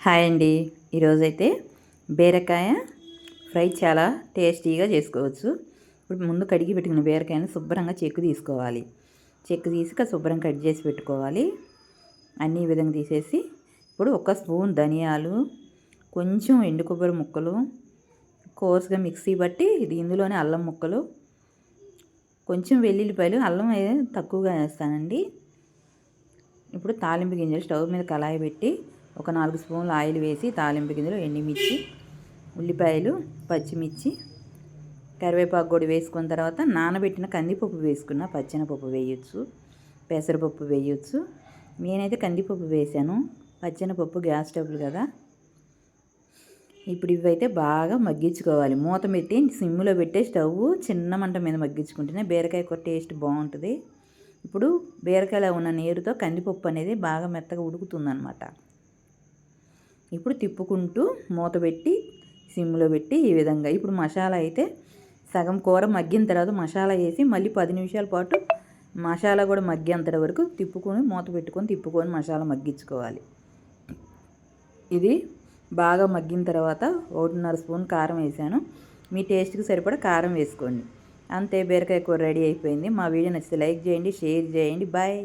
Hi అండి. ఈరోజైతే బీరకాయ ఫ్రై చాలా టేస్టీగా చేసుకోవచ్చు. ఇప్పుడు ముందు కడిగి పెట్టుకున్న బీరకాయను శుభ్రంగా చెక్కు తీసుకోవాలి. చెక్కు తీసి శుభ్రంగా కట్ చేసి పెట్టుకోవాలి. అన్నీ ఈ విధంగా తీసేసి ఇప్పుడు ఒక స్పూన్ ధనియాలు, కొంచెం ఎండు కొబ్బరి ముక్కలు, కోర్సుగా మిక్సీ బట్టి ఇందులోనే అల్లం ముక్కలు, కొంచెం వెల్లుల్లిపాయలు, అల్లం తక్కువగా వేస్తానండి. ఇప్పుడు తాలింపు గింజలు స్టవ్ మీద కళాయి పెట్టి ఒక 4 స్పూన్లు ఆయిల్ వేసి తాలింపు గింజలు, ఎండుమిర్చి, ఉల్లిపాయలు, పచ్చిమిర్చి, కరివేపాకు కూడా వేసుకున్న తర్వాత నానబెట్టిన కందిపప్పు వేసుకున్న, పచ్చెనపప్పు వేయొచ్చు, పెసరపప్పు వేయొచ్చు. నేనైతే కందిపప్పు వేసాను. పచ్చెనపప్పు గ్యాస్ స్టవ్లు కదా. ఇప్పుడు ఇవైతే బాగా మగ్గించుకోవాలి. మూత పెట్టి సిమ్లో పెట్టే స్టవ్ చిన్న మంట మీద మగ్గించుకుంటేనే బీరకాయ కూర టేస్ట్ బాగుంటుంది. ఇప్పుడు బీరకాయలో ఉన్న నీరుతో కందిపప్పు అనేది బాగా మెత్తగా ఉడుకుతుందన్నమాట. ఇప్పుడు తిప్పుకుంటూ మూత పెట్టి సిమ్లో పెట్టి ఈ విధంగా ఇప్పుడు మసాలా అయితే సగం కూర మగ్గిన తర్వాత మసాలా వేసి మళ్ళీ 10 నిమిషాల పాటు మసాలా కూడా మగ్గేంత వరకు తిప్పుకొని మూత పెట్టుకొని మసాలా మగ్గించుకోవాలి. ఇది బాగా మగ్గిన తర్వాత 1.5 స్పూన్ కారం వేసాను. మీ టేస్ట్కి సరిపడా కారం వేసుకోండి. అంతే, బీరకాయ కూర రెడీ అయిపోయింది. మా వీడియో నచ్చితే లైక్ చేయండి, షేర్ చేయండి. బాయ్.